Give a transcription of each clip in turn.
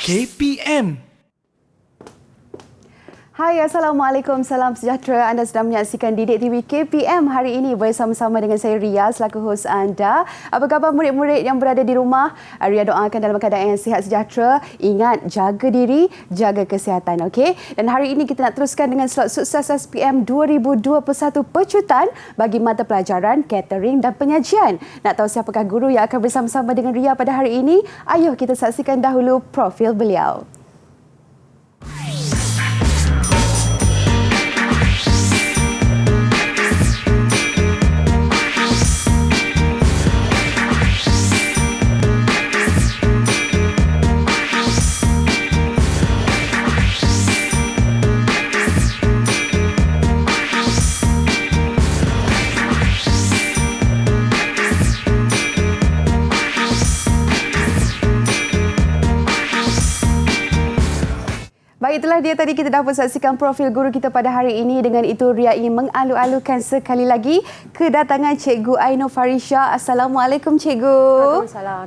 KPM. Hai, Assalamualaikum. Salam sejahtera. Anda sedang menyaksikan Didik TV KPM hari ini bersama-sama dengan saya Ria selaku hos anda. Apa khabar murid-murid yang berada di rumah? Ria doakan dalam keadaan yang sihat sejahtera. Ingat, jaga diri, jaga kesihatan. Okey? Dan hari ini kita nak teruskan dengan slot sukses SPM 2021 pecutan bagi mata pelajaran catering dan penyajian. Nak tahu siapakah guru yang akan bersama-sama dengan Ria pada hari ini? Ayuh kita saksikan dahulu profil beliau. Baik, itulah dia tadi kita dapat saksikan profil guru kita pada hari ini. Dengan itu, Ria ingin mengalu-alukan sekali lagi kedatangan Cikgu Ainur Farisha. Assalamualaikum, Cikgu. Waalaikumsalam.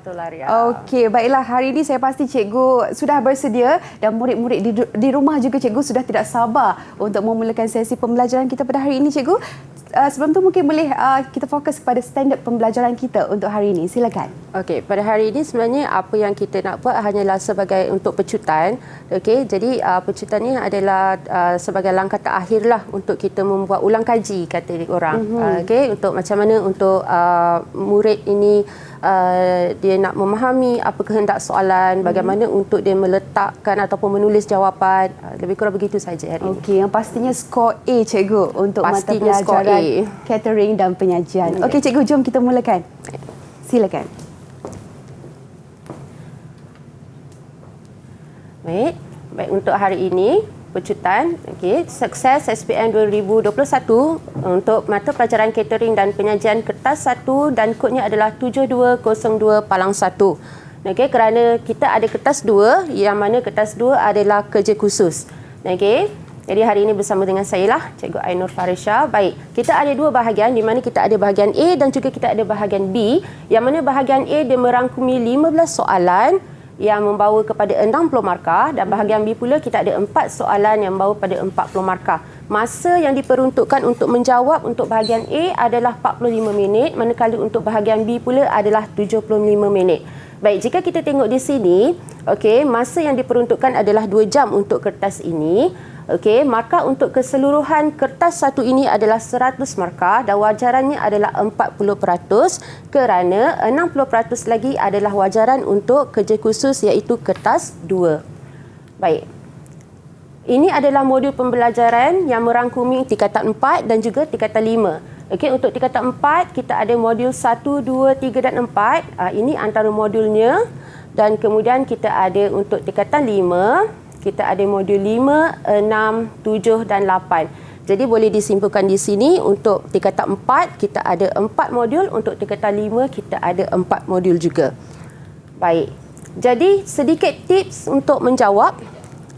Okey, baiklah. Hari ini saya pasti Cikgu sudah bersedia dan murid-murid di rumah juga Cikgu sudah tidak sabar untuk memulakan sesi pembelajaran kita pada hari ini, Cikgu. Sebelum tu mungkin boleh kita fokus kepada standard pembelajaran kita untuk hari ini. Silakan. Okey, pada hari ini sebenarnya apa yang kita nak buat hanyalah sebagai untuk pecutan. Okey, jadi pecutan ini adalah sebagai langkah terakhirlah untuk kita membuat ulang kaji kata orang. Okey, untuk macam mana untuk murid ini dia nak memahami apa kehendak soalan, bagaimana untuk dia meletakkan ataupun menulis jawapan. Lebih kurang begitu saja hari ini. Okey, yang pastinya skor A, Cikgu, untuk pastinya mata pelajaran catering dan penyajian. Okey, Cikgu, jom kita mulakan. Silakan. Baik, untuk hari ini pecutan, okey, sukses SPM 2021 untuk mata pelajaran catering dan penyajian kertas 1 dan kodnya adalah 7202-1. Okey, kerana kita ada kertas 2 yang mana kertas 2 adalah kerja khusus. Okey. Jadi hari ini bersama dengan saya lah, Cikgu Ainur Farisha. Baik, kita ada dua bahagian di mana kita ada bahagian A dan juga kita ada bahagian B. Yang mana bahagian A dia merangkumi 15 soalan yang membawa kepada 60 markah dan bahagian B pula kita ada 4 soalan yang membawa pada 40 markah. Masa yang diperuntukkan untuk menjawab untuk bahagian A adalah 45 minit, manakala untuk bahagian B pula adalah 75 minit. Baik, jika kita tengok di sini, okey, masa yang diperuntukkan adalah 2 jam untuk kertas ini. Okey, markah untuk keseluruhan kertas 1 ini adalah 100 markah dan wajarannya adalah 40% kerana 60% lagi adalah wajaran untuk kerja khusus iaitu kertas 2. Baik. Ini adalah modul pembelajaran yang merangkumi tingkatan 4 dan juga tingkatan 5. Okey, untuk tingkatan 4 kita ada modul 1, 2, 3 dan 4. Ini antara modulnya dan kemudian kita ada untuk tingkatan 5 kita ada modul 5, 6, 7 dan 8. Jadi boleh disimpulkan di sini untuk tingkatan 4 kita ada 4 modul, untuk tingkatan 5 kita ada 4 modul juga. Baik. Jadi sedikit tips untuk menjawab.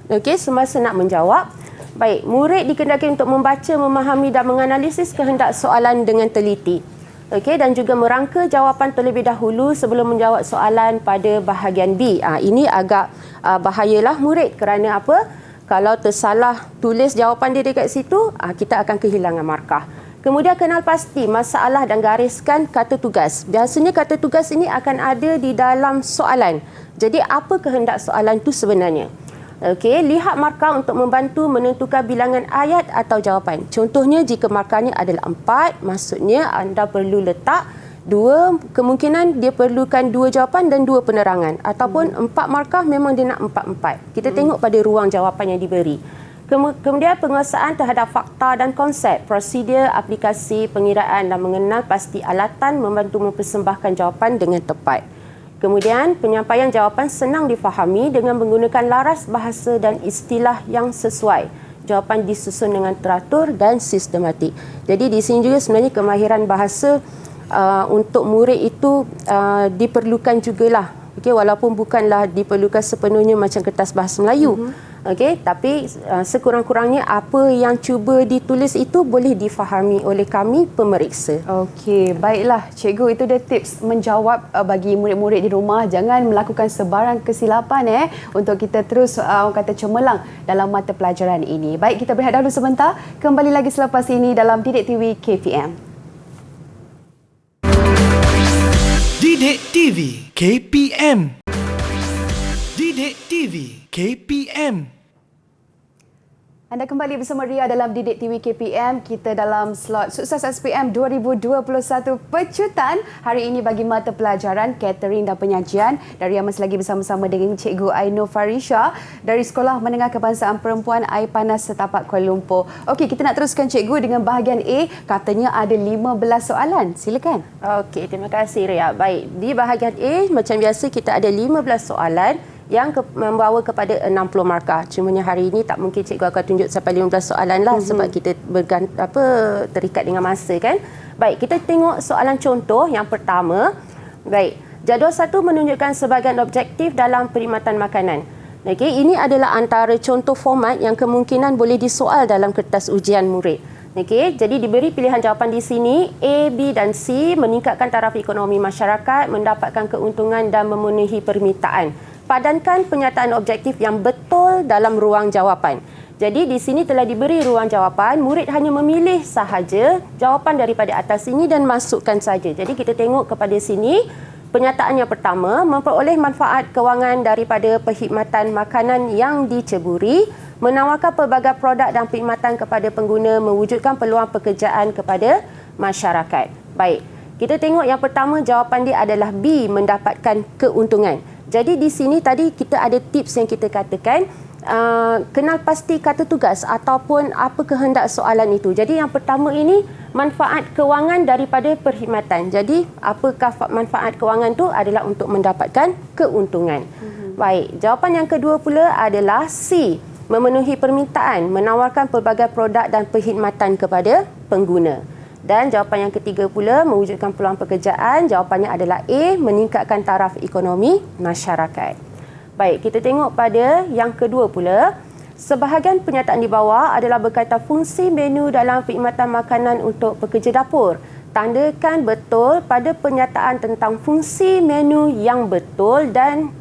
Okey, semasa nak menjawab. Baik, murid dikendaki untuk membaca, memahami dan menganalisis kehendak soalan dengan teliti. Okey, dan juga merangka jawapan terlebih dahulu sebelum menjawab soalan pada bahagian B. Ini agak bahayalah murid kerana apa? Kalau tersalah tulis jawapan dia dekat situ, kita akan kehilangan markah. Kemudian kenal pasti masalah dan gariskan kata tugas. Biasanya kata tugas ini akan ada di dalam soalan. Jadi apa kehendak soalan itu sebenarnya? Okey, lihat markah untuk membantu menentukan bilangan ayat atau jawapan. Contohnya jika markahnya adalah 4, maksudnya anda perlu letak 2, kemungkinan dia perlukan 2 jawapan dan 2 penerangan. Ataupun 4 markah memang dia nak 4-4. Kita tengok pada ruang jawapan yang diberi. Kemudian penguasaan terhadap fakta dan konsep, prosedur, aplikasi, pengiraan dan mengenal pasti alatan membantu mempersembahkan jawapan dengan tepat. Kemudian, penyampaian jawapan senang difahami dengan menggunakan laras bahasa dan istilah yang sesuai. Jawapan disusun dengan teratur dan sistematik. Jadi di sini juga sebenarnya kemahiran bahasa untuk murid itu diperlukan jugalah. Okay, walaupun bukanlah diperlukan sepenuhnya macam kertas bahasa Melayu. Okey, tapi sekurang-kurangnya apa yang cuba ditulis itu boleh difahami oleh kami pemeriksa. Okey, baiklah cikgu, itu dia tips menjawab bagi murid-murid di rumah. Jangan melakukan sebarang kesilapan untuk kita terus orang kata cemerlang dalam mata pelajaran ini. Baik, kita berehat dahulu sebentar. Kembali lagi selepas ini dalam Didik TV KPM. Didik TV KPM. Didik TV KPM. Anda kembali bersama Ria dalam Didik TV KPM. Kita dalam slot Sukses SPM 2021 pecutan hari ini bagi mata pelajaran Catering dan Penyajian. Dan Ria masih lagi bersama-sama dengan Cikgu Ainur Farisha dari Sekolah Menengah Kebangsaan Perempuan Air Panas Setapak Kuala Lumpur. Okey, kita nak teruskan Cikgu dengan bahagian A. Katanya ada 15 soalan. Silakan. Okey, terima kasih Ria. Baik, di bahagian A macam biasa kita ada 15 soalan yang membawa kepada 60 markah. Cumanya hari ini tak mungkin cikgu akan tunjuk sampai 15 soalan lah sebab kita terikat dengan masa kan. Baik, kita tengok soalan contoh yang pertama. Baik, jadual 1 menunjukkan sebahagian objektif dalam perkhidmatan makanan. Okey, ini adalah antara contoh format yang kemungkinan boleh disoal dalam kertas ujian murid. Okey, jadi diberi pilihan jawapan di sini A, B dan C meningkatkan taraf ekonomi masyarakat, mendapatkan keuntungan dan memenuhi permintaan. Padankan penyataan objektif yang betul dalam ruang jawapan. Jadi di sini telah diberi ruang jawapan, murid hanya memilih sahaja jawapan daripada atas sini dan masukkan saja. Jadi kita tengok kepada sini, pernyataan yang pertama, memperoleh manfaat kewangan daripada perkhidmatan makanan yang diceburi, menawarkan pelbagai produk dan perkhidmatan kepada pengguna, mewujudkan peluang pekerjaan kepada masyarakat. Baik, kita tengok yang pertama, jawapan dia adalah B, mendapatkan keuntungan. Jadi di sini tadi kita ada tips yang kita katakan, kenal pasti kata tugas ataupun apa kehendak soalan itu. Jadi yang pertama ini manfaat kewangan daripada perkhidmatan. Jadi apakah manfaat kewangan itu adalah untuk mendapatkan keuntungan. Baik, jawapan yang kedua pula adalah C, memenuhi permintaan, menawarkan pelbagai produk dan perkhidmatan kepada pengguna. Dan jawapan yang ketiga pula, mewujudkan peluang pekerjaan. Jawapannya adalah A, meningkatkan taraf ekonomi masyarakat. Baik, kita tengok pada yang kedua pula. Sebahagian pernyataan di bawah adalah berkaitan fungsi menu dalam perkhidmatan makanan untuk pekerja dapur. Tandakan betul pada pernyataan tentang fungsi menu yang betul dan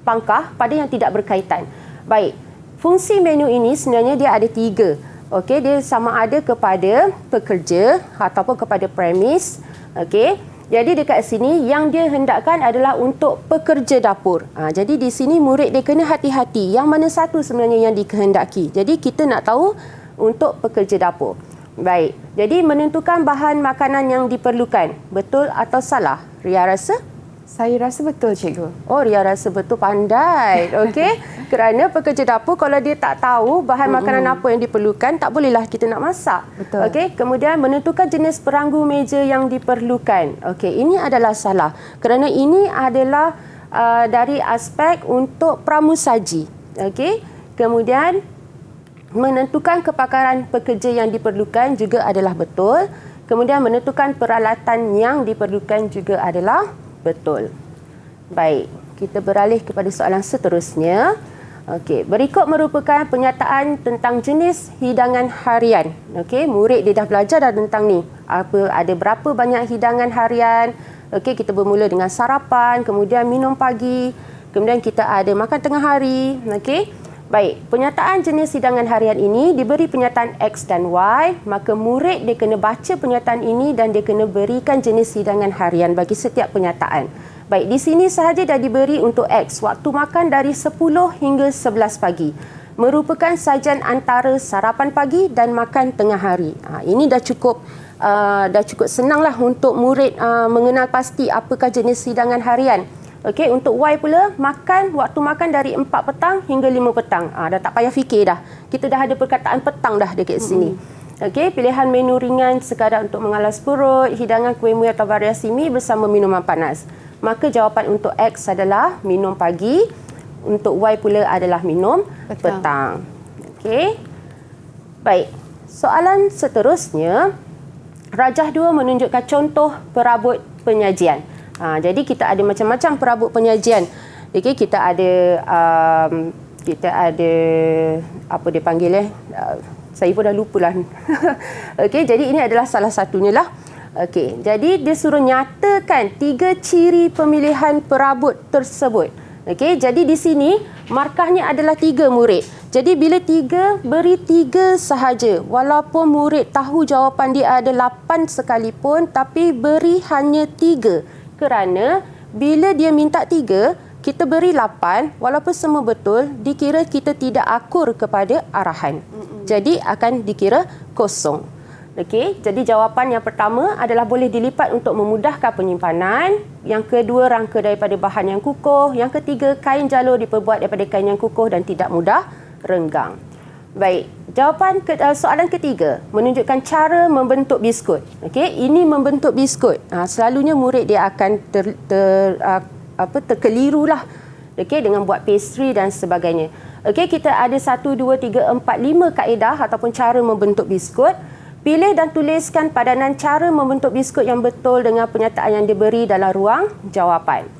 pangkah pada yang tidak berkaitan. Baik, fungsi menu ini sebenarnya dia ada 3. Okey, dia sama ada kepada pekerja ataupun kepada premis. Okey, jadi dekat sini yang dia hendakkan adalah untuk pekerja dapur. Jadi di sini murid dia kena hati-hati yang mana satu sebenarnya yang dikehendaki. Jadi kita nak tahu untuk pekerja dapur. Baik, jadi menentukan bahan makanan yang diperlukan. Betul atau salah? Ria rasa? Saya rasa betul, cikgu. Oh, Ria rasa betul, pandai. Okey. Kerana pekerja dapur kalau dia tak tahu bahan makanan apa yang diperlukan, tak bolehlah kita nak masak. Betul. Okey. Kemudian menentukan jenis peranggu meja yang diperlukan. Okey, ini adalah salah. Kerana ini adalah dari aspek untuk pramusaji. Okey. Kemudian menentukan kepakaran pekerja yang diperlukan juga adalah betul. Kemudian menentukan peralatan yang diperlukan juga adalah betul. Baik, kita beralih kepada soalan seterusnya. Okey, berikut merupakan pernyataan tentang jenis hidangan harian. Okey, murid dia dah belajar dah tentang ni. Ada berapa banyak hidangan harian. Okey, kita bermula dengan sarapan, kemudian minum pagi, kemudian kita ada makan tengah hari. Okey. Baik, pernyataan jenis hidangan harian ini diberi pernyataan X dan Y, maka murid dia kena baca pernyataan ini dan dia kena berikan jenis hidangan harian bagi setiap pernyataan. Baik, di sini sahaja dah diberi untuk X, waktu makan dari 10 hingga 11 pagi. Merupakan sajian antara sarapan pagi dan makan tengah hari. Ini dah cukup senanglah untuk murid mengenal pasti apakah jenis hidangan harian. Okey, untuk Y pula, waktu makan dari 4 petang hingga 5 petang. Dah tak payah fikir dah. Kita dah ada perkataan petang dah dekat sini. Okey, pilihan menu ringan sekadar untuk mengalas perut, hidangan kuih muih atau variasi mi bersama minuman panas. Maka jawapan untuk X adalah minum pagi, untuk Y pula adalah minum petang. Okey. Baik. Soalan seterusnya, rajah 2 menunjukkan contoh perabot penyajian. Jadi kita ada macam-macam perabot penyajian. Okay, kita ada kita ada apa dia panggil saya pun dah lupa lah. Okey, jadi ini adalah salah satunya lah. Okey, jadi dia suruh nyatakan 3 ciri pemilihan perabot tersebut. Okey, jadi di sini markahnya adalah 3 murid. Jadi bila 3, beri 3 sahaja. Walaupun murid tahu jawapan dia ada 8 sekalipun, tapi beri hanya 3. Kerana bila dia minta 3, kita beri 8, walaupun semua betul, dikira kita tidak akur kepada arahan. Jadi akan dikira kosong. Okey, jadi jawapan yang pertama adalah boleh dilipat untuk memudahkan penyimpanan. Yang kedua, rangka daripada bahan yang kukuh. Yang ketiga, kain jalur diperbuat daripada kain yang kukuh dan tidak mudah renggang. Baik, jawapan soalan ketiga menunjukkan cara membentuk biskut. Okey, ini membentuk biskut. Selalunya murid dia akan terkelirulah. Okey, dengan buat pastry dan sebagainya. Okey, kita ada 1, 2, 3, 4, 5 kaedah ataupun cara membentuk biskut. Pilih dan tuliskan padanan cara membentuk biskut yang betul dengan pernyataan yang diberi dalam ruang jawapan.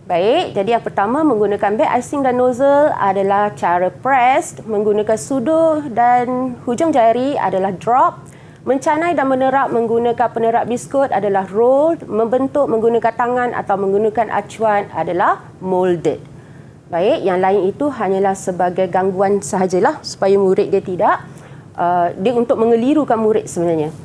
Baik, jadi yang pertama menggunakan beg icing dan nozzle adalah cara pressed, menggunakan sudur dan hujung jari adalah drop, mencanai dan menerap menggunakan penerap biskut adalah rolled, membentuk menggunakan tangan atau menggunakan acuan adalah molded. Baik, yang lain itu hanyalah sebagai gangguan sahajalah supaya murid dia tidak dia untuk mengelirukan murid sebenarnya.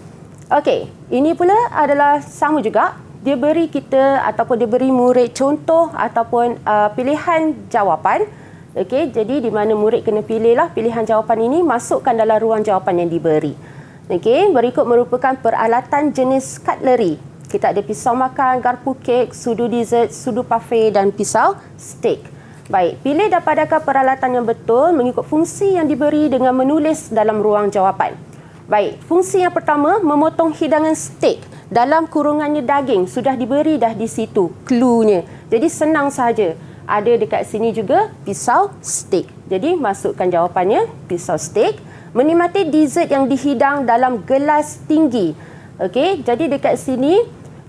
Okey, ini pula adalah sama juga. Dia beri kita ataupun dia beri murid contoh ataupun pilihan jawapan. Okey, jadi di mana murid kena pilihlah pilihan jawapan ini, masukkan dalam ruang jawapan yang diberi. Okey, berikut merupakan peralatan jenis cutlery. Kita ada pisau makan, garpu kek, sudu dessert, sudu parfait dan pisau steak. Baik, pilih dan padankan peralatan yang betul mengikut fungsi yang diberi dengan menulis dalam ruang jawapan. Baik, fungsi yang pertama, memotong hidangan steak. Dalam kurungannya daging, sudah diberi dah di situ cluenya. Jadi senang saja. Ada dekat sini juga pisau steak. Jadi masukkan jawapannya, pisau steak. Menikmati dessert yang dihidang dalam gelas tinggi. Okey, jadi dekat sini,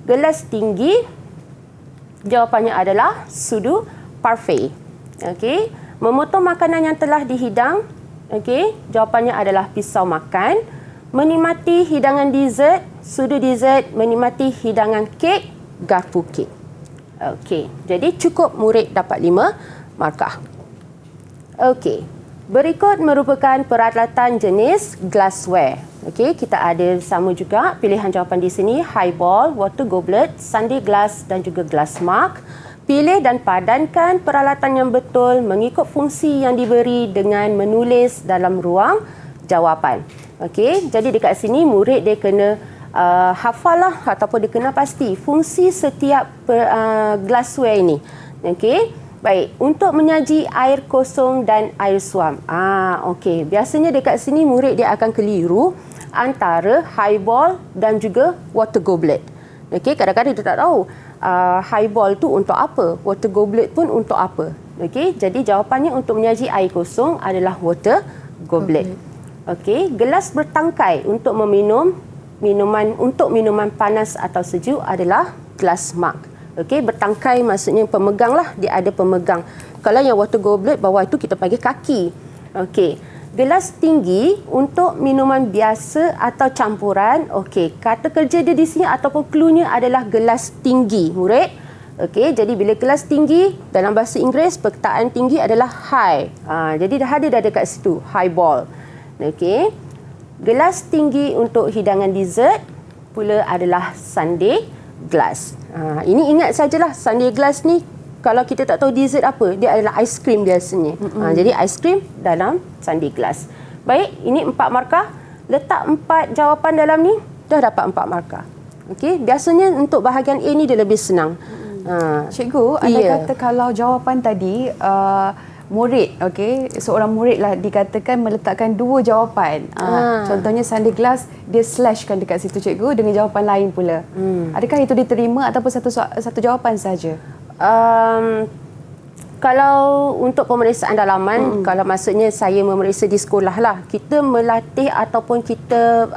gelas tinggi, jawapannya adalah sudu parfait. Okey, memotong makanan yang telah dihidang. Okey, jawapannya adalah pisau makan. Menikmati hidangan dessert, sudu dessert, menikmati hidangan kek, garpu kek. Okey, jadi cukup murid dapat 5 markah. Okey, berikut merupakan peralatan jenis glassware. Okey, kita ada sama juga pilihan jawapan di sini, highball, water goblet, sundae glass dan juga glass mug. Pilih dan padankan peralatan yang betul mengikut fungsi yang diberi dengan menulis dalam ruang jawapan. Okey, jadi dekat sini murid dia kena hafal lah ataupun dia kena pasti fungsi setiap glassware ini. Okey, baik, untuk menyaji air kosong dan air suam. Okey, biasanya dekat sini murid dia akan keliru antara highball dan juga water goblet. Okey, kadang-kadang dia tak tahu highball tu untuk apa, water goblet pun untuk apa. Okey, jadi jawapannya untuk menyaji air kosong adalah water goblet. Okey, gelas bertangkai untuk meminum minuman panas atau sejuk adalah glass mug. Okey, bertangkai maksudnya pemegang lah, dia ada pemegang. Kalau yang water goblet bawah itu kita panggil kaki. Okey, gelas tinggi untuk minuman biasa atau campuran. Okey, kata kerja dia di sini ataupun cluenya adalah gelas tinggi, murid. Okey, jadi bila gelas tinggi dalam bahasa Inggeris perkataan tinggi adalah high. Jadi dah ada dah dekat situ, highball. Okey. Gelas tinggi untuk hidangan dessert pula adalah sundae glass. Ini ingat sajalah sundae glass ni kalau kita tak tahu dessert apa, dia adalah aiskrim biasanya. Jadi aiskrim dalam sundae glass. Baik, ini 4 markah. Letak 4 jawapan dalam ni, dah dapat 4 markah. Okey, biasanya untuk bahagian A ni dia lebih senang. Cikgu, anda kata kalau jawapan tadi murid, okey, seorang murid lah dikatakan meletakkan 2 jawapan. Contohnya sundae glass, dia slashkan dekat situ cikgu dengan jawapan lain pula. Adakah itu diterima ataupun satu jawapan saja? Kalau untuk pemeriksaan dalaman, kalau maksudnya saya memeriksa di sekolah lah, kita melatih ataupun kita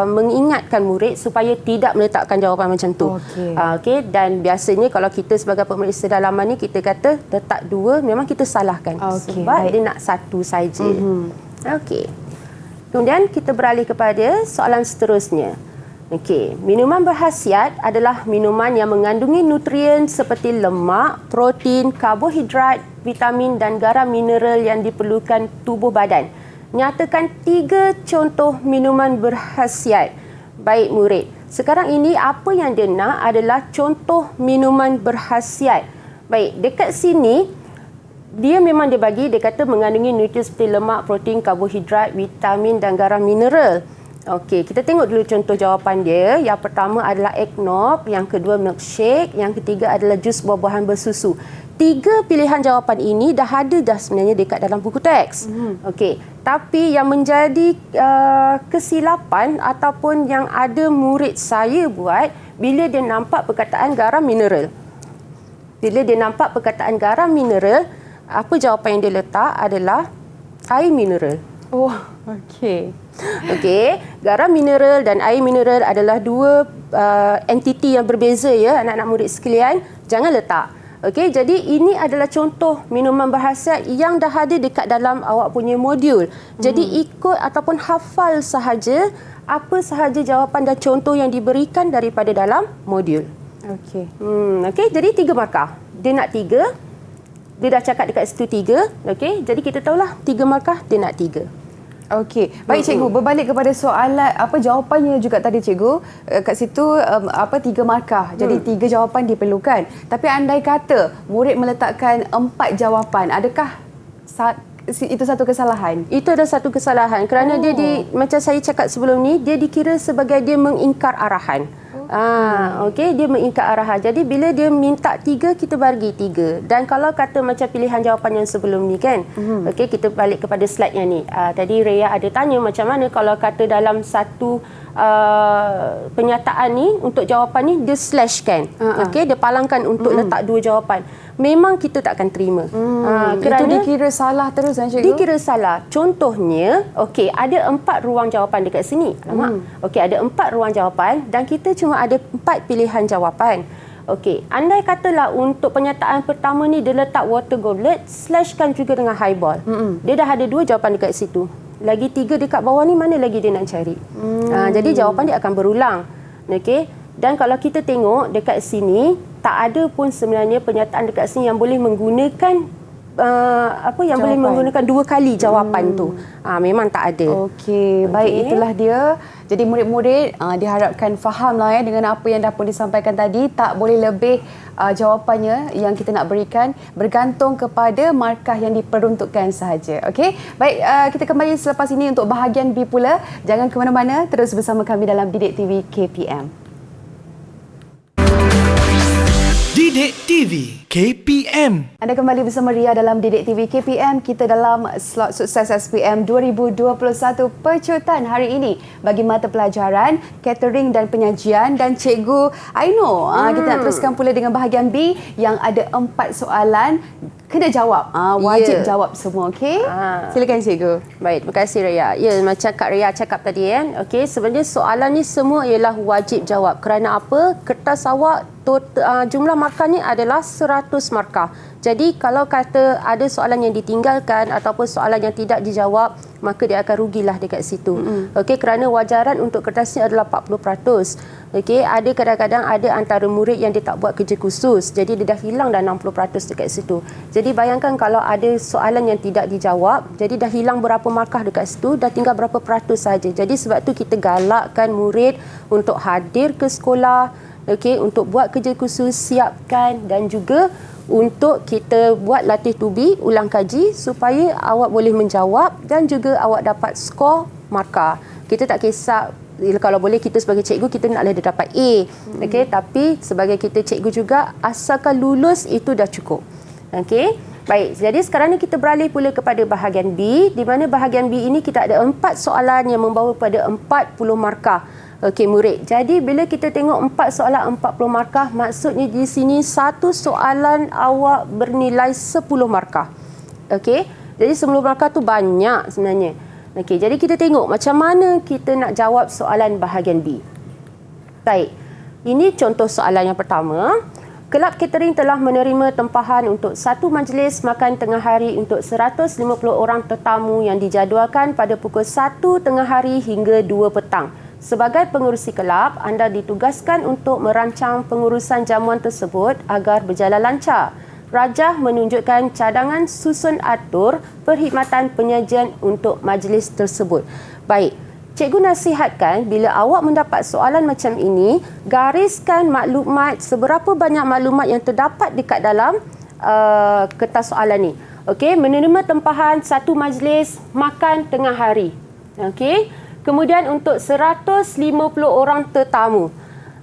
mengingatkan murid supaya tidak meletakkan jawapan macam tu. Okey. Dan biasanya kalau kita sebagai pemeriksa dalaman ni, kita kata letak 2, memang kita salahkan. Sebab dia nak 1 saja. Okey. Kemudian kita beralih kepada soalan seterusnya. Okey, minuman berkhasiat adalah minuman yang mengandungi nutrien seperti lemak, protein, karbohidrat, vitamin dan garam mineral yang diperlukan tubuh badan. Nyatakan 3 contoh minuman berkhasiat. Baik murid, sekarang ini apa yang dia nak adalah contoh minuman berkhasiat. Baik, dekat sini dia memang dia bagi, dia kata mengandungi nutrien seperti lemak, protein, karbohidrat, vitamin dan garam mineral. Okey, kita tengok dulu contoh jawapan dia. Yang pertama adalah eggnog, yang kedua milkshake, yang ketiga adalah jus buah-buahan bersusu. 3 pilihan jawapan ini dah ada sebenarnya dekat dalam buku teks. Okey, tapi yang menjadi kesilapan ataupun yang ada murid saya buat bila dia nampak perkataan garam mineral. Bila dia nampak perkataan garam mineral, apa jawapan yang dia letak adalah air mineral. Oh, okey. Okey, garam mineral dan air mineral adalah 2 entiti yang berbeza ya, anak-anak murid sekalian. Jangan letak. Okey, jadi ini adalah contoh minuman berkhasiat yang dah ada dekat dalam awak punya modul. Jadi ikut ataupun hafal sahaja apa sahaja jawapan dan contoh yang diberikan daripada dalam modul. Okey. Okey, jadi 3 markah. Dia nak 3. Dia dah cakap dekat situ 3. Okey, jadi kita tahulah 3 markah dia nak 3. Okey, baik cikgu, berbalik kepada soalan apa jawapannya juga tadi cikgu, kat situ 3 markah. Jadi 3 jawapan diperlukan. Tapi andai kata murid meletakkan 4 jawapan, adakah itu satu kesalahan? Itu adalah satu kesalahan kerana dia macam saya cakap sebelum ni, dia dikira sebagai dia mengingkar arahan. Okey, dia mengingkar arahan. Jadi bila dia minta 3, kita bagi 3. Dan kalau kata macam pilihan jawapan yang sebelum ni kan. Okey, kita balik kepada slide yang ni. Tadi Rhea ada tanya macam mana kalau kata dalam satu penyataan ni untuk jawapan ni dia slash kan. Okey, dia palangkan untuk letak 2 jawapan. Memang kita takkan terima. Kerana itu dikira salah terus kan cikgu? Dikira salah. Contohnya, okey, ada 4 ruang jawapan dekat sini. Okey, ada 4 ruang jawapan dan kita cuma ada 4 pilihan jawapan. Okey, andai katalah untuk penyataan pertama ni dia letak water goblet, slashkan juga dengan highball. Dia dah ada 2 jawapan dekat situ. Lagi 3 dekat bawah ni, mana lagi dia nak cari? Jadi jawapan dia akan berulang. Okey, dan kalau kita tengok dekat sini, tak ada pun sebenarnya penyataan dekat sini yang boleh menggunakan boleh menggunakan 2 kali jawapan tu. Memang tak ada. Okey, baik, itulah dia. Jadi murid-murid diharapkan fahamlah dengan apa yang dah pun disampaikan tadi. Tak boleh lebih jawapannya yang kita nak berikan bergantung kepada markah yang diperuntukkan sahaja. Okey, baik, kita kembali selepas ini untuk bahagian B pula. Jangan ke mana-mana, terus bersama kami dalam Didik TV KPM. Didik TV KPM. Anda kembali bersama Ria dalam Didik TV KPM. Kita dalam slot sukses SPM 2021 pecutan hari ini bagi mata pelajaran catering dan penyajian. Dan Cikgu Aino, kita nak teruskan pula dengan bahagian B yang ada 4 soalan. Kena jawab. Wajib jawab semua, okey? Silakan Cikgu. Baik, terima kasih Ria. Ya, macam Kak Ria cakap tadi kan. Okey, sebenarnya soalan ni semua ialah wajib jawab. Kerana apa? Kertas awak jumlah markahnya adalah 100 markah. Jadi kalau kata ada soalan yang ditinggalkan ataupun soalan yang tidak dijawab, maka dia akan rugilah dekat situ. Okey, kerana wajaran untuk kertas ni adalah 40%. Okey, ada kadang-kadang ada antara murid yang dia tak buat kerja khusus. Jadi dia dah hilang dah 60% dekat situ. Jadi bayangkan kalau ada soalan yang tidak dijawab, jadi dah hilang berapa markah dekat situ, dah tinggal berapa peratus saja. Jadi sebab tu kita galakkan murid untuk hadir ke sekolah, okey, untuk buat kerja khusus, siapkan dan juga untuk kita buat latih tubi, ulang kaji supaya awak boleh menjawab dan juga awak dapat skor markah. Kita tak kisah, kalau boleh kita sebagai cikgu kita naklah dia dapat A. Okey, tapi sebagai kita cikgu juga asalkan lulus itu dah cukup. Okey. Baik, jadi sekarang ni kita beralih pula kepada bahagian B, di mana bahagian B ini kita ada 4 soalan yang membawa pada 40 markah. Okey murid. Jadi bila kita tengok 4 soalan 40 markah, maksudnya di sini satu soalan awak bernilai 10 markah. Okey. Jadi 10 markah tu banyak sebenarnya. Okey, jadi kita tengok macam mana kita nak jawab soalan bahagian B. Baik. Ini contoh soalan yang pertama. Kelab catering telah menerima tempahan untuk satu majlis makan tengah hari untuk 150 orang tetamu yang dijadualkan pada pukul 1 tengah hari hingga 2 petang. Sebagai pengerusi kelab, anda ditugaskan untuk merancang pengurusan jamuan tersebut agar berjalan lancar. Rajah menunjukkan cadangan susun atur perkhidmatan penyajian untuk majlis tersebut. Baik, cikgu nasihatkan bila awak mendapat soalan macam ini, gariskan maklumat, seberapa banyak maklumat yang terdapat dekat dalam kertas soalan ni. Okey, menerima tempahan satu majlis makan tengah hari. Okey. Kemudian untuk 150 orang tetamu.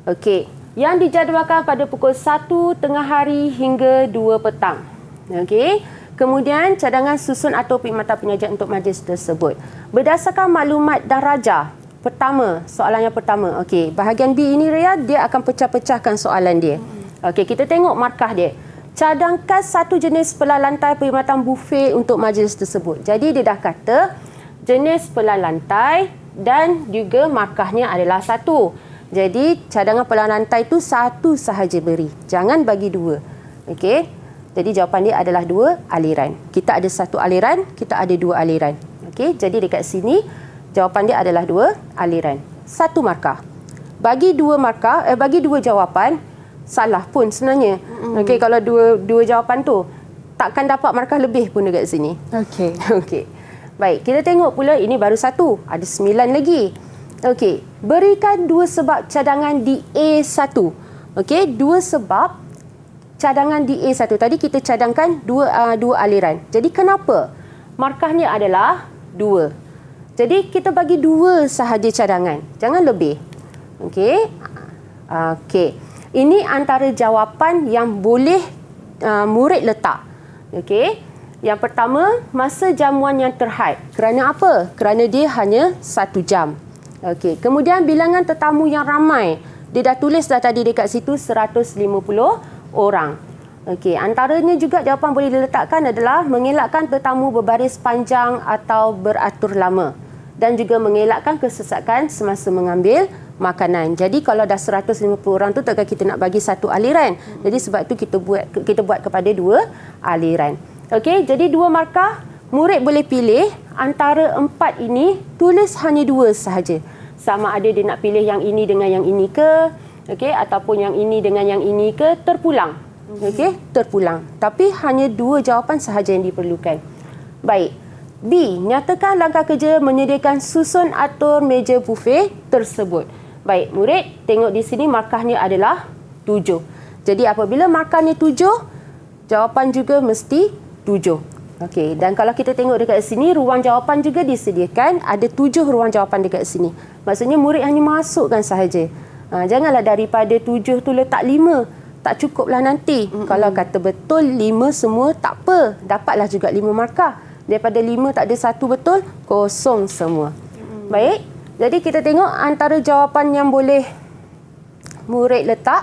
Okey, yang dijadualkan pada pukul 1 tengah hari hingga 2 petang. Okey. Kemudian cadangan susun atau perkhidmatan penyajian untuk majlis tersebut. Berdasarkan maklumat darjah. Pertama, soalan yang pertama. Okey, bahagian B ini Ria, dia akan pecah-pecahkan soalan dia. Okey, kita tengok markah dia. Cadangkan satu jenis pelah lantai perkhidmatan bufet untuk majlis tersebut. Jadi dia dah kata jenis pelah lantai dan juga markahnya adalah 1. Jadi cadangan pelah lantai itu 1 sahaja beri. Jangan bagi 2. Okey. Jadi jawapan dia adalah 2 aliran. Kita ada 1 aliran, kita ada 2 aliran. Okey, jadi dekat sini jawapan dia adalah 2 aliran. 1 markah. Bagi 2 markah, bagi 2 jawapan salah pun sebenarnya. Okey, kalau 2 jawapan tu takkan dapat markah lebih pun dekat sini. Okey. Okey. Baik, kita tengok pula ini baru 1. Ada 9 lagi. Okey, berikan 2 sebab cadangan di A1. Okey, 2 sebab cadangan di A1. Tadi kita cadangkan 2 aliran. Jadi kenapa? Markahnya adalah 2. Jadi kita bagi 2 sahaja cadangan. Jangan lebih. Okey. Okey. Ini antara jawapan yang boleh murid letak. Okey. Yang pertama, masa jamuan yang terhad. Kerana apa? Kerana dia hanya 1 jam. Okey. Kemudian bilangan tetamu yang ramai. Dia dah tulis dah tadi dekat situ 150 orang. Okey. Antaranya juga jawapan boleh diletakkan adalah mengelakkan tetamu berbaris panjang atau beratur lama. Dan juga mengelakkan kesesakan semasa mengambil makanan. Jadi kalau dah 150 orang tu takkan kita nak bagi 1 aliran. Jadi sebab tu kita buat kepada 2 aliran. Okey, jadi 2 markah, murid boleh pilih antara 4 ini, tulis hanya 2 sahaja. Sama ada dia nak pilih yang ini dengan yang ini ke, okey, ataupun yang ini dengan yang ini ke, terpulang. Okey, terpulang. Tapi hanya 2 jawapan sahaja yang diperlukan. Baik. B, nyatakan langkah kerja menyediakan susun atur meja bufet tersebut. Baik, murid, tengok di sini markahnya adalah 7. Jadi apabila markahnya 7, jawapan juga mesti 7. Okey, dan kalau kita tengok dekat sini, ruang jawapan juga disediakan. Ada 7 ruang jawapan dekat sini. Maksudnya murid hanya masukkan sahaja. Janganlah daripada 7 tu letak 5. Tak cukuplah nanti. Kalau kata betul 5 semua, tak apa. Dapatlah juga 5 markah. Daripada 5 tak ada 1 betul, kosong semua. Baik, jadi kita tengok antara jawapan yang boleh murid letak.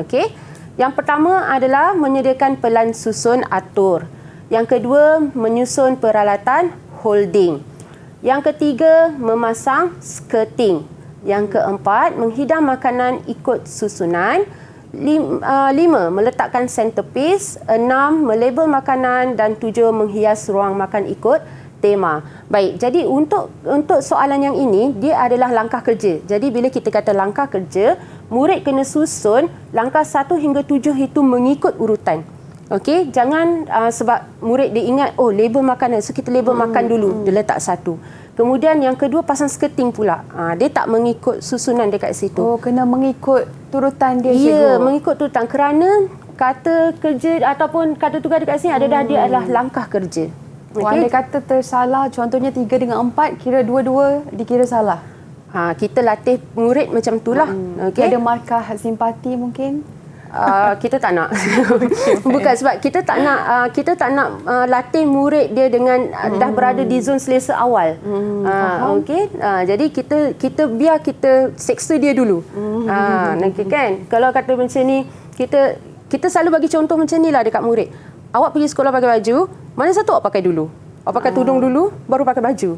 Okey. Yang pertama adalah menyediakan pelan susun atur. Yang kedua, menyusun peralatan holding. Yang ketiga, memasang skirting. Yang keempat, menghidang makanan ikut susunan. 5, meletakkan centerpiece. 6, melabel makanan. Dan 7, menghias ruang makan ikut tema. Baik, jadi untuk soalan yang ini, dia adalah langkah kerja. Jadi bila kita kata langkah kerja, murid kena susun langkah 1 hingga 7 itu mengikut urutan. Okey, jangan sebab murid dia ingat, oh label makanan, so kita label makan dulu, dia letak 1. Kemudian yang kedua pasang skirting pula. Dia tak mengikut susunan dekat situ. Oh, kena mengikut turutan dia, cikgu. Ya, mengikut turutan kerana kata kerja ataupun kata tugas dekat sini ada dia adalah langkah kerja. Andai kata tersalah, contohnya 3 dengan 4, kira 2-2 dikira salah. Kita latih murid macam itulah. Okay. Ada markah simpati mungkin? Kita tak nak. Bukan sebab kita tak nak latih murid dia dengan dah berada di zon selesa awal. Okey. Jadi kita biar kita seksa dia dulu. Nanti kan kalau kata macam ni, kita selalu bagi contoh macam ni lah dekat murid. Awak pergi sekolah pakai baju, mana satu awak pakai dulu? Awak pakai tudung dulu, baru pakai baju.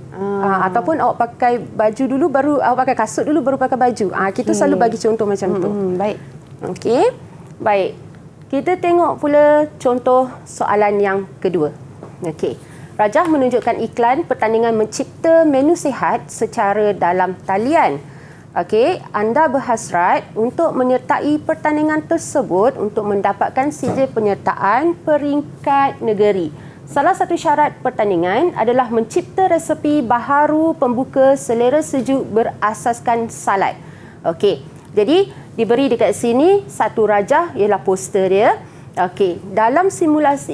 Ataupun awak pakai baju dulu, baru awak pakai kasut dulu, baru pakai baju. Kita selalu bagi contoh macam tu. Baik. Okey. Baik. Kita tengok pula contoh soalan yang kedua. Okey. Rajah menunjukkan iklan pertandingan mencipta menu sihat secara dalam talian. Okey, anda berhasrat untuk menyertai pertandingan tersebut untuk mendapatkan sijil penyertaan peringkat negeri. Salah satu syarat pertandingan adalah mencipta resepi baharu pembuka selera sejuk berasaskan salad. Okey, jadi diberi dekat sini satu rajah ialah poster dia. Okey, dalam stimulus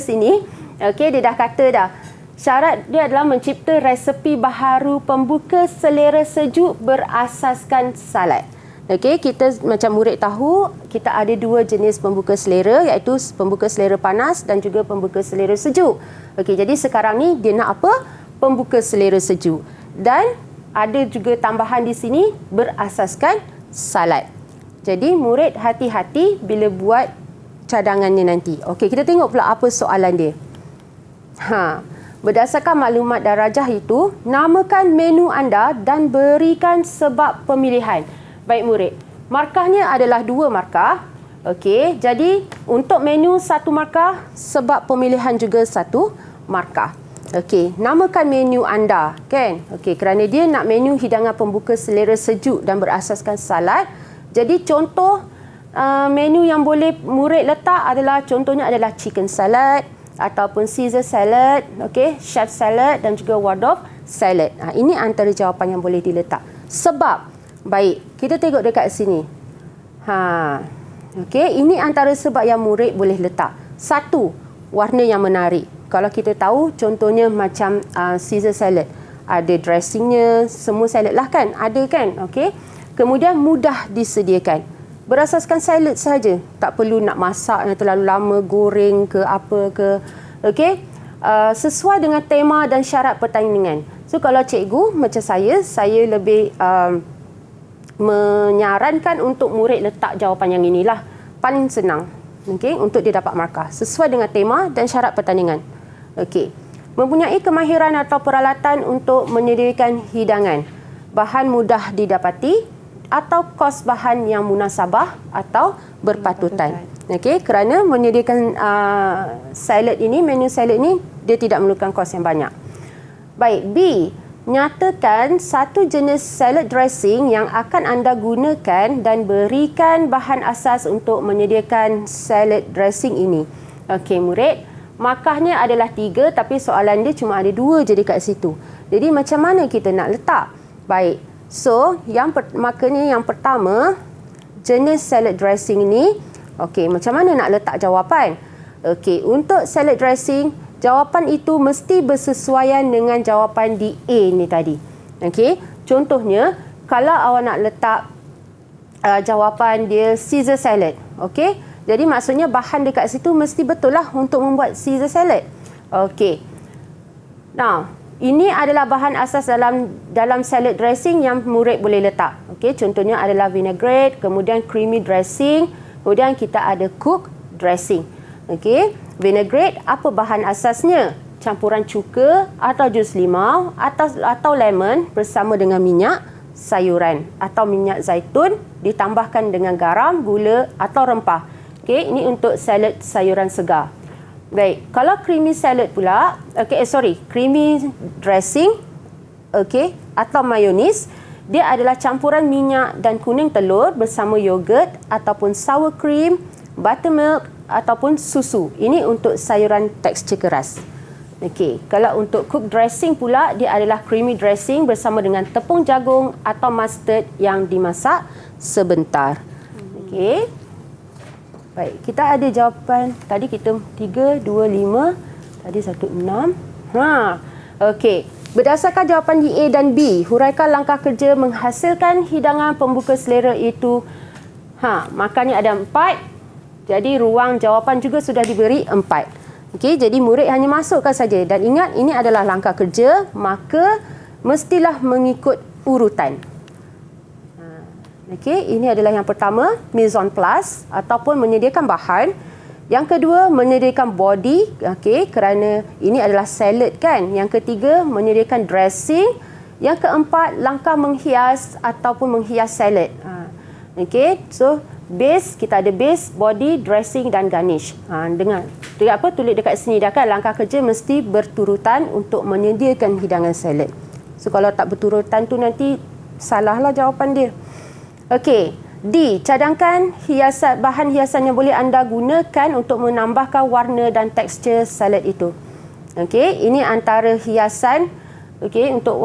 ini, okey, dia dah kata dah. Syarat dia adalah mencipta resepi baharu pembuka selera sejuk berasaskan salad. Okey, kita macam murid tahu, kita ada dua jenis pembuka selera, iaitu pembuka selera panas dan juga pembuka selera sejuk. Okey, jadi sekarang ni dia nak apa? Pembuka selera sejuk. Dan ada juga tambahan di sini berasaskan salad. Jadi murid hati-hati bila buat cadangannya nanti. Okey, kita tengok pula apa soalan dia. Berdasarkan maklumat darajah itu, namakan menu anda dan berikan sebab pemilihan. Baik murid, markahnya adalah 2 markah. Okey, jadi untuk menu 1 markah, sebab pemilihan juga 1 markah. Okey, namakan menu anda, kan? Okey, kerana dia nak menu hidangan pembuka selera sejuk dan berasaskan salad. Jadi contoh menu yang boleh murid letak adalah contohnya adalah chicken salad ataupun Caesar salad, okey, chef salad dan juga Waldorf salad. Ini antara jawapan yang boleh diletak. Sebab, baik, kita tengok dekat sini. Okey, ini antara sebab yang murid boleh letak. 1, warna yang menarik. Kalau kita tahu, contohnya macam Caesar salad, ada dressingnya, semua salad lah kan, ada kan, okey. Kemudian mudah disediakan. Berasaskan salad saja, tak perlu nak masak yang terlalu lama, goreng ke apa ke. Okey, sesuai dengan tema dan syarat pertandingan. So kalau cikgu macam saya lebih menyarankan untuk murid letak jawapan yang inilah, paling senang. Okey, untuk dia dapat markah sesuai dengan tema dan syarat pertandingan. Okey, mempunyai kemahiran atau peralatan untuk menyediakan hidangan, bahan mudah didapati, atau kos bahan yang munasabah atau berpatutan. Okey, kerana menyediakan salad ini, menu salad ini, dia tidak memerlukan kos yang banyak. Baik, B. Nyatakan satu jenis salad dressing yang akan anda gunakan dan berikan bahan asas untuk menyediakan salad dressing ini. Okey, murid, markahnya adalah 3 tapi soalan dia cuma ada 2 je dekat situ. Jadi macam mana kita nak letak? Baik. So, makanya yang pertama, jenis salad dressing ini, okey, macam mana nak letak jawapan? Okey, untuk salad dressing, jawapan itu mesti bersesuaian dengan jawapan di A ni tadi. Okey, contohnya, kalau awak nak letak jawapan dia Caesar salad, okey, jadi maksudnya bahan dekat situ mesti betul lah untuk membuat Caesar salad. Okey, now, ini adalah bahan asas dalam salad dressing yang murid boleh letak. Okey, contohnya adalah vinaigrette, kemudian creamy dressing, kemudian kita ada cook dressing. Okey, vinaigrette apa bahan asasnya? Campuran cuka atau jus limau atau lemon bersama dengan minyak sayuran atau minyak zaitun ditambahkan dengan garam, gula atau rempah. Okey, ini untuk salad sayuran segar. Baik, kalau creamy salad pula, creamy dressing, okey, atau mayonis, dia adalah campuran minyak dan kuning telur bersama yogurt ataupun sour cream, buttermilk ataupun susu. Ini untuk sayuran tekstur keras. Okey, kalau untuk cook dressing pula, dia adalah creamy dressing bersama dengan tepung jagung atau mustard yang dimasak sebentar. Okey. Baik, kita ada jawapan. Tadi kita 3, 2, 5. Tadi 1, 6. Okey. Berdasarkan jawapan di A dan B, huraikan langkah kerja menghasilkan hidangan pembuka selera itu Makannya ada 4. Jadi ruang jawapan juga sudah diberi 4. Okey, jadi murid hanya masukkan saja. Dan ingat, ini adalah langkah kerja, maka mestilah mengikut urutan. Okey, ini adalah yang pertama, mise en place ataupun menyediakan bahan. Yang kedua, menyediakan body, okey, kerana ini adalah salad kan. Yang ketiga, menyediakan dressing. Yang keempat, langkah menghias ataupun menghias salad. Okey, so base, kita ada base, body, dressing dan garnish. Dengar apa tulis dekat sini dah kan, langkah kerja mesti berturutan untuk menyediakan hidangan salad. So kalau tak berturutan tu nanti salahlah jawapan dia. Okey, D, cadangkan bahan hiasan yang boleh anda gunakan untuk menambahkan warna dan tekstur salad itu. Okey, ini antara hiasan untuk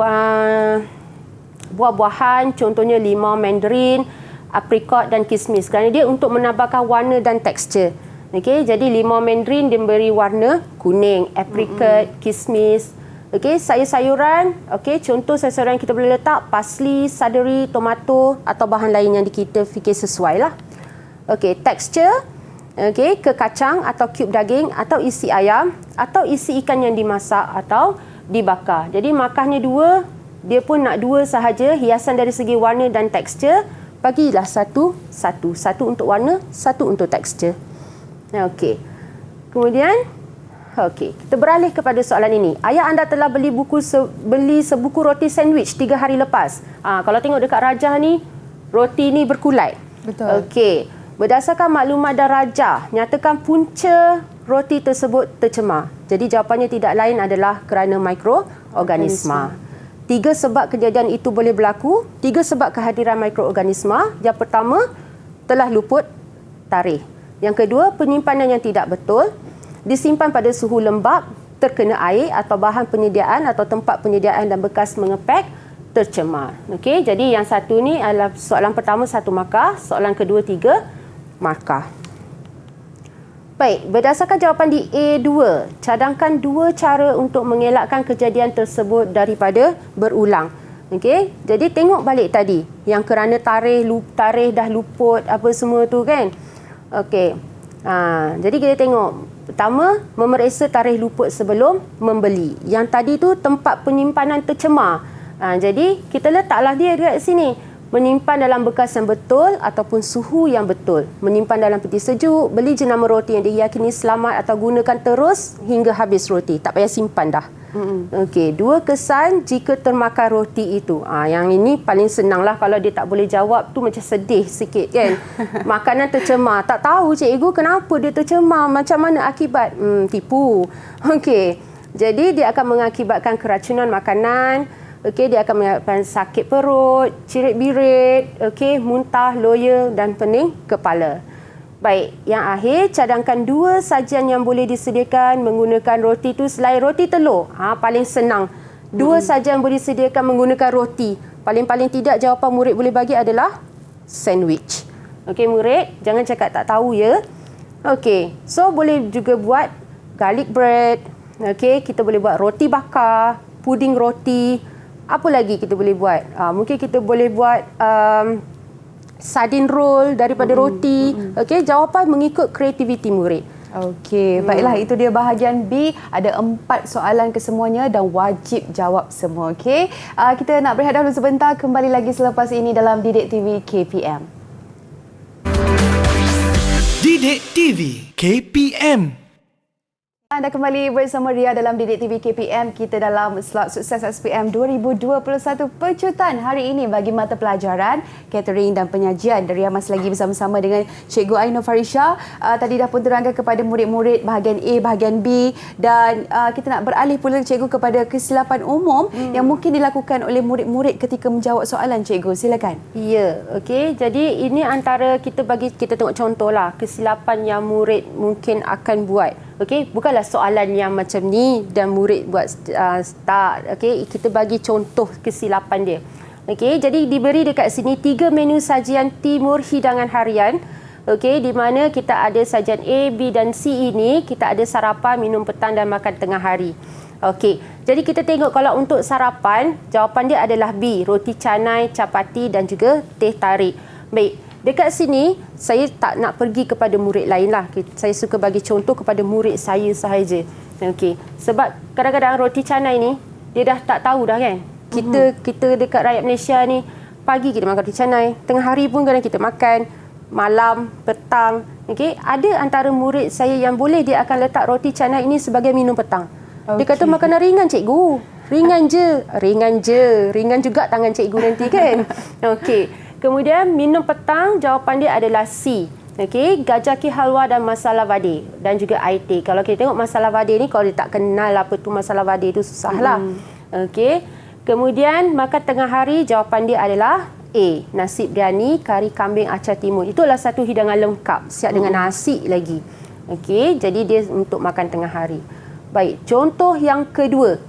buah-buahan, contohnya limau mandarin, aprikot dan kismis. Kerana dia untuk menambahkan warna dan tekstur. Okey, jadi limau mandarin dia beri warna kuning, aprikot, kismis. Okey, sayur-sayuran, contoh sayur-sayuran kita boleh letak parsley, seledri, tomato atau bahan lain yang kita fikir sesuai lah. Okey, tekstur, ke kacang atau cube daging atau isi ayam atau isi ikan yang dimasak atau dibakar. Jadi makannya 2, dia pun nak 2 sahaja, hiasan dari segi warna dan tekstur, bagilah satu untuk warna, 1 untuk tekstur. Okey. Kemudian kita beralih kepada soalan ini. Ayah anda telah beli sebuku roti sandwich 3 hari lepas. Kalau tengok dekat rajah ni, roti ni berkulai. Betul. Okey. Berdasarkan maklumat dan rajah, nyatakan punca roti tersebut tercemar. Jadi jawapannya tidak lain adalah kerana mikroorganisma. 3 sebab kejadian itu boleh berlaku. 3 sebab kehadiran mikroorganisma. Yang pertama, telah luput tarikh. Yang kedua, penyimpanan yang tidak betul. Disimpan pada suhu lembap, terkena air atau bahan penyediaan atau tempat penyediaan dan bekas mengepek tercemar. Okey, jadi yang satu ni adalah soalan pertama 1 markah, soalan kedua 3 markah. Baik, berdasarkan jawapan di A2, cadangkan 2 cara untuk mengelakkan kejadian tersebut daripada berulang. Okey, jadi tengok balik tadi yang kerana tarikh dah luput apa semua tu kan. Okey. Jadi kita tengok. Pertama, memeriksa tarikh luput sebelum membeli. Yang tadi tu tempat penyimpanan tercemar. Jadi kita letaklah dia dekat sini. Menyimpan dalam bekas yang betul ataupun suhu yang betul. Menyimpan dalam peti sejuk, beli jenama roti yang diyakini selamat atau gunakan terus hingga habis roti. Tak payah simpan dah. Okey, 2 kesan jika termakan roti itu. Yang ini paling senanglah kalau dia tak boleh jawab tu macam sedih sikit kan. Makanan tercemar. Tak tahu cikgu kenapa dia tercemar, macam mana akibat. Tipu. Okey. Jadi dia akan mengakibatkan keracunan makanan. Okey, dia akan menyebabkan sakit perut, cirit-birit, muntah, loya dan pening kepala. Baik, yang akhir, cadangkan 2 sajian yang boleh disediakan menggunakan roti itu selain roti telur. Paling senang. 2 sajian boleh disediakan menggunakan roti. Paling-paling tidak jawapan murid boleh bagi adalah sandwich. Okey murid, jangan cakap tak tahu ya. Okey, so boleh juga buat garlic bread. Okey, kita boleh buat roti bakar, puding roti. Apa lagi kita boleh buat? Mungkin kita boleh buat sardine roll daripada roti. Okey, jawapan mengikut kreativiti murid. Okey, baiklah itu dia bahagian B. Ada 4 soalan kesemuanya dan wajib jawab semua. Okey, kita nak berehat dahulu sebentar. Kembali lagi selepas ini dalam Didik TV KPM. Didik TV KPM. Anda kembali bersama Ria dalam Didik TV KPM. Kita dalam slot sukses SPM 2021 pecutan hari ini bagi mata pelajaran catering dan penyajian. Ria masih lagi bersama-sama dengan Cikgu Ainur Farisha. Tadi dah pun terangkan kepada murid-murid bahagian A, bahagian B, dan kita nak beralih pula Cikgu kepada kesilapan umum yang mungkin dilakukan oleh murid-murid ketika menjawab soalan. Cikgu, silakan. Ya, okey. Jadi ini antara kita tengok contohlah kesilapan yang murid mungkin akan buat. Okey, bukanlah soalan yang macam ni dan murid buat start. Okey, kita bagi contoh kesilapan dia. Okey, jadi diberi dekat sini 3 menu sajian timur hidangan harian. Okey, di mana kita ada sajian A, B dan C ini, kita ada sarapan, minum petang dan makan tengah hari. Okey, jadi kita tengok kalau untuk sarapan, jawapan dia adalah B, roti canai, capati dan juga teh tarik. Baik, Dekat sini, saya tak nak pergi kepada murid lain lah. Saya suka bagi contoh kepada murid saya sahaja. Okey. Sebab kadang-kadang roti canai ni, dia dah tak tahu dah kan. Kita dekat rakyat Malaysia ni, pagi kita makan roti canai, tengah hari pun kadang kita makan, malam, petang. Okey. Ada antara murid saya yang boleh dia akan letak roti canai ini sebagai minum petang. Dia kata makanan ringan cikgu. Ringan je. Ringan juga tangan cikgu nanti kan. Okey. Kemudian minum petang, jawapan dia adalah C. Okey, gajaki halwa dan masala vade dan juga air teh. Kalau kita tengok masala vade ni, kalau dia tak kenal apa tu masala vade tu susahlah. Okey. Kemudian makan tengah hari, jawapan dia adalah A, nasi biryani, kari kambing acar timun. Itulah satu hidangan lengkap, siap dengan nasi lagi. Okey, jadi dia untuk makan tengah hari. Baik, contoh yang kedua.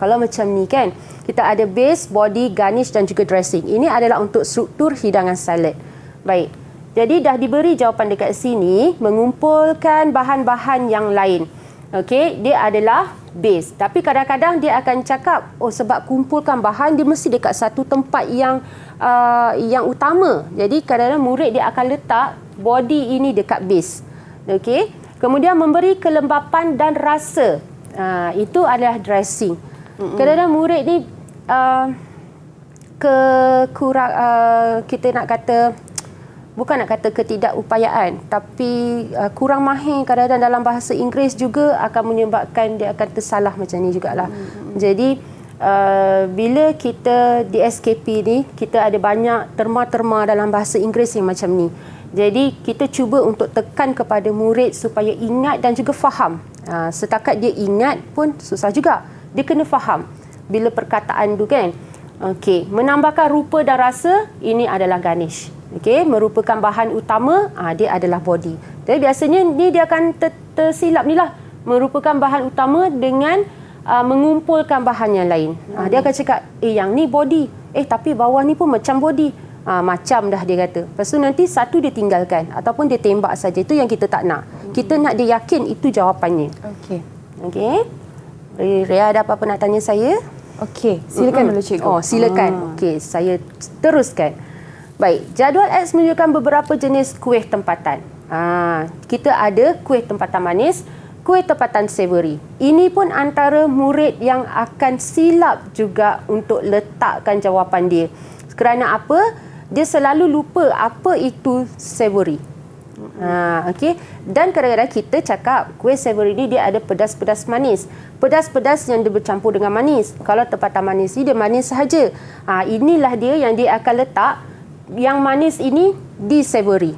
Kalau macam ni kan, kita ada base, body, garnish dan juga dressing. Ini adalah untuk struktur hidangan salad. Baik, jadi dah diberi jawapan dekat sini, mengumpulkan bahan-bahan yang lain. Okey, dia adalah base. Tapi kadang-kadang dia akan cakap, sebab kumpulkan bahan, dia mesti dekat satu tempat yang utama. Jadi kadang-kadang murid dia akan letak body ini dekat base. Okey. Kemudian memberi kelembapan dan rasa. Itu adalah dressing. Kadang-kadang murid ni kita nak kata, bukan nak kata ketidakupayaan, tapi kurang mahir kadang-kadang dalam bahasa Inggeris juga akan menyebabkan dia akan tersalah macam ni jugalah. Jadi bila kita di SKP ni, kita ada banyak terma-terma dalam bahasa Inggeris yang macam ni. Jadi kita cuba untuk tekan kepada murid supaya ingat dan juga faham. Setakat dia ingat pun susah juga. Dia kena faham bila perkataan tu kan. Okey, menambahkan rupa dan rasa, ini adalah garnish. Okey, merupakan bahan utama, dia adalah body. Jadi biasanya ni dia akan tersilap ni lah. Merupakan bahan utama dengan mengumpulkan bahan yang lain. Dia akan cakap, yang ni body. Tapi bawah ni pun macam body. Macam dah dia kata. Lepas tu nanti satu dia tinggalkan ataupun dia tembak saja. Itu yang kita tak nak. Kita nak dia yakin itu jawapannya. Okey. Okey. Ria ada apa-apa nak tanya saya? Okey, silakan dulu cikgu. Silakan. Okey, saya teruskan. Baik, jadual X menunjukkan beberapa jenis kuih tempatan. Kita ada kuih tempatan manis, kuih tempatan savory. Ini pun antara murid yang akan silap juga untuk letakkan jawapan dia. Kerana apa? Dia selalu lupa apa itu savory. Okey. Dan kadang-kadang kita cakap kuih savory ni dia ada pedas-pedas manis. Pedas-pedas yang dia bercampur dengan manis. Kalau tempatan manis ni dia manis sahaja. Inilah dia yang dia akan letak yang manis ini di savory.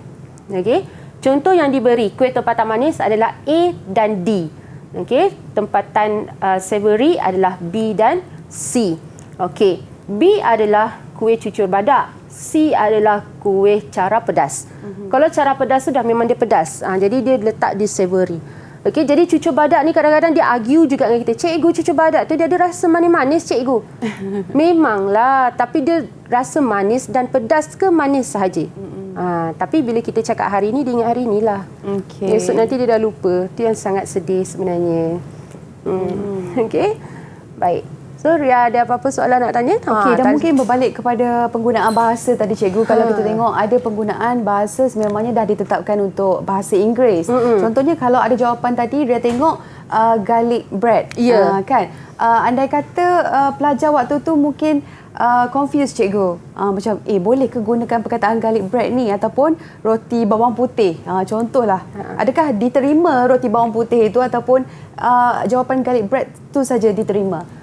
Okey. Contoh yang diberi kuih tempatan manis adalah A dan D. Okey. Tempatan savory adalah B dan C. Okey. B adalah kuih cucur badak. C adalah kuih cara pedas. Kalau cara pedas tu dah memang dia pedas. Jadi dia letak di savory. Okey, jadi cucur badak ni kadang-kadang dia argue juga dengan kita. Cikgu, cucur badak tu dia ada rasa manis-manis cikgu. Memanglah, tapi dia rasa manis dan pedas ke manis sahaja. Tapi bila kita cakap hari ni, dia ingat hari ni lah. Esok nanti dia dah lupa. Itu yang sangat sedih sebenarnya. Okey, baik. So, Ria ada apa-apa soalan nak tanya? Okey, dan mungkin berbalik kepada penggunaan bahasa tadi cikgu. Kalau kita tengok ada penggunaan bahasa sebenarnya dah ditetapkan untuk bahasa Inggeris. Contohnya kalau ada jawapan tadi, Ria tengok garlic bread. Kan? Andai kata pelajar waktu tu mungkin confused cikgu. Macam, boleh ke gunakan perkataan garlic bread ni ataupun roti bawang putih? Contohlah. Adakah diterima roti bawang putih itu ataupun jawapan garlic bread tu saja diterima?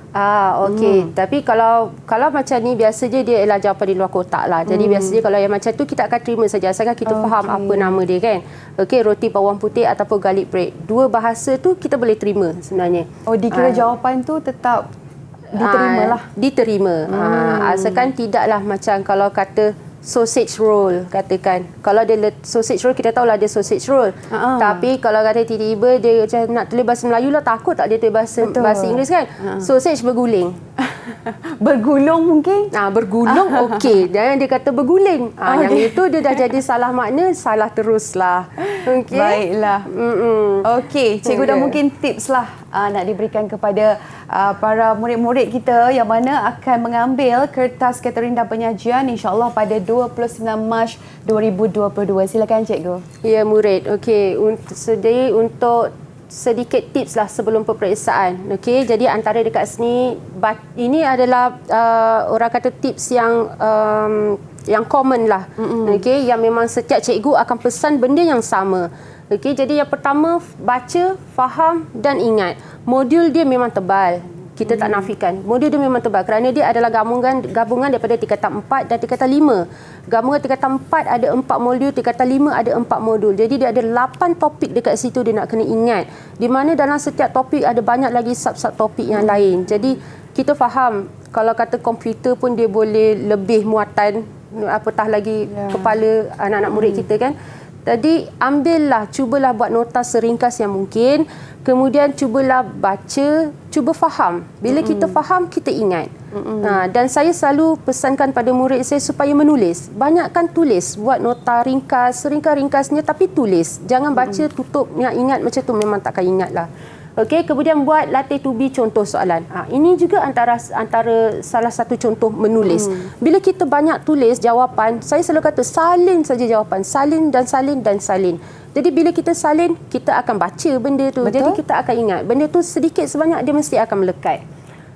Okey. Tapi kalau macam ni biasanya dia ialah jawapan di luar kotak lah. Jadi biasanya kalau yang macam tu kita akan terima saja asalkan kita faham apa nama dia kan. Okey, roti bawang putih ataupun garlic bread. Dua bahasa tu kita boleh terima sebenarnya. Dikira jawapan tu tetap diterima lah. Diterima. Asalkan tidaklah macam kalau kata sausage roll katakan. Kalau dia sausage roll kita tahulah dia sausage roll. Tapi kalau kata tiba-tiba dia macam nak tulis bahasa Melayu lah, takut tak dia tulis bahasa Inggeris kan. Sausage berguling. Bergulung mungkin? Bergulung okey. Dan dia kata berguling. Yang itu dia dah jadi salah makna, salah teruslah. Okey. Baiklah. Okey, cikgu dah mungkin tips lah nak diberikan kepada para murid-murid kita yang mana akan mengambil kertas catering dan penyajian insya-Allah pada 29 Mac 2022. Silakan cikgu. Ya, murid. Okey, untuk sedikit tips lah sebelum peperiksaan. Okey, jadi antara dekat sini ini adalah orang kata tips yang common lah. Okey, yang memang setiap cikgu akan pesan benda yang sama. Okey, jadi yang pertama baca, faham dan ingat. Modul dia memang tebal. Kita tak nafikan. Modul dia memang tebal kerana dia adalah gabungan daripada tingkatan 4 dan tingkatan 5. Gabungan tingkatan 4 ada 4 modul, tingkatan 5 ada 4 modul. Jadi dia ada 8 topik dekat situ dia nak kena ingat. Di mana dalam setiap topik ada banyak lagi sub-sub topik yang lain. Jadi kita faham kalau kata komputer pun dia boleh lebih muatan apatah lagi kepala anak-anak murid kita kan. Jadi cubalah buat nota seringkas yang mungkin. Kemudian cubalah baca, cuba faham. Bila kita faham, kita ingat. Dan saya selalu pesankan pada murid saya supaya menulis. Banyakkan tulis, buat nota ringkas, seringkas-ringkasnya tapi tulis. Jangan baca, tutup, yang ingat macam tu memang takkan ingatlah. Okey, kemudian buat latih to be contoh soalan. Ini juga antara salah satu contoh menulis. Bila kita banyak tulis jawapan, saya selalu kata salin saja jawapan, salin dan salin dan salin. Jadi bila kita salin, kita akan baca benda tu. Betul? Jadi kita akan ingat. Benda tu sedikit sebanyak dia mesti akan melekat.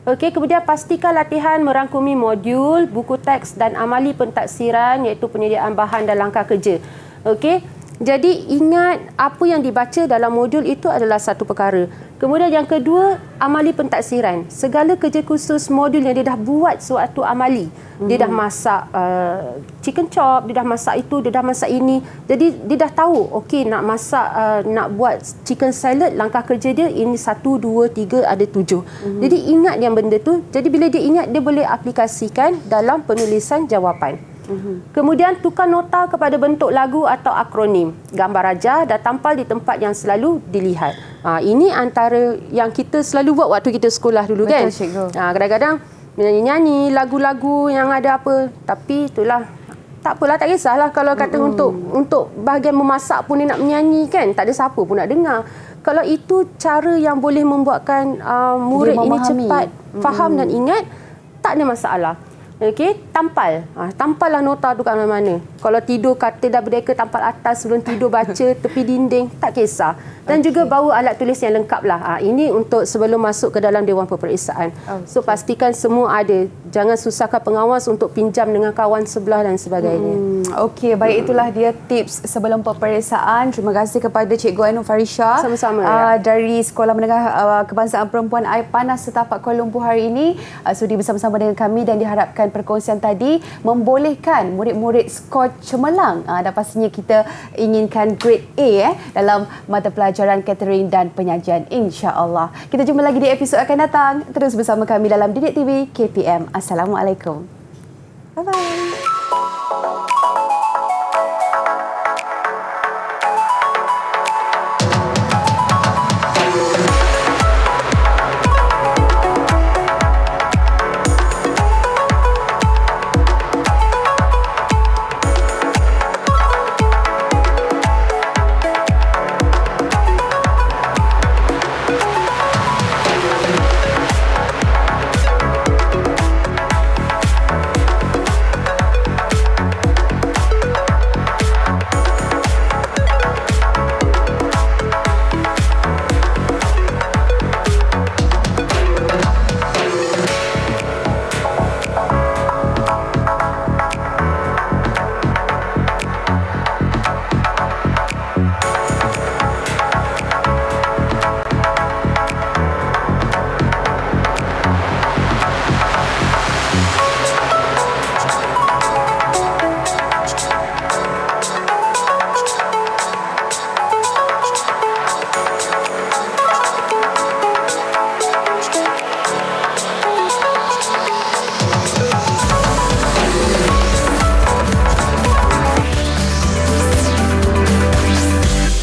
Okey, kemudian pastikan latihan merangkumi modul, buku teks dan amali pentaksiran iaitu penyediaan bahan dan langkah kerja. Okey. Jadi ingat apa yang dibaca dalam modul itu adalah satu perkara. Kemudian yang kedua, amali pentaksiran. Segala kerja khusus modul yang dia dah buat suatu amali. Dia dah masak chicken chop, dia dah masak itu, dia dah masak ini. Jadi dia dah tahu, okey nak masak, nak buat chicken salad, langkah kerja dia ini 1, 2, 3, ada 7. Jadi ingat yang benda tu. Jadi bila dia ingat, dia boleh aplikasikan dalam penulisan jawapan. Kemudian tukar nota kepada bentuk lagu atau akronim. Gambar rajah dah tampal di tempat yang selalu dilihat. Ini antara yang kita selalu buat waktu kita sekolah dulu. Betul, kan. cikgu. Kadang-kadang menyanyi-nyanyi lagu-lagu yang ada apa. Tapi itulah, tak apalah, tak kisahlah kalau kata untuk bahagian memasak pun dia nak menyanyi kan. Tak ada siapa pun nak dengar. Kalau itu cara yang boleh membuatkan murid ini cepat faham dan ingat, tak ada masalah. Okey, tampallah nota tu kat mana-mana. Kalau tidur katil dah berdeka, tampal atas, sebelum tidur baca tepi dinding, tak kisah. Dan juga bawa alat tulis yang lengkap lah. Ini untuk sebelum masuk ke dalam Dewan Peperiksaan. So pastikan semua ada. Jangan susahkan pengawas untuk pinjam dengan kawan sebelah dan sebagainya. Okey, baik, itulah dia tips sebelum peperiksaan. Terima kasih kepada Cikgu Ainur Farisha. Sama-sama. Dari Sekolah Menengah Kebangsaan Perempuan Air Panas Setapak Kuala Lumpur hari ini sudi bersama-sama dengan kami dan diharapkan perkongsian tadi membolehkan murid-murid skor cemerlang dan pastinya kita inginkan grade A dalam mata pelajaran catering dan penyajian, insya-Allah. Kita jumpa lagi di episod akan datang. Terus bersama kami dalam Didik TV KPM. Assalamualaikum. Bye-bye.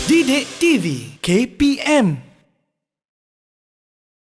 Didik TV KPM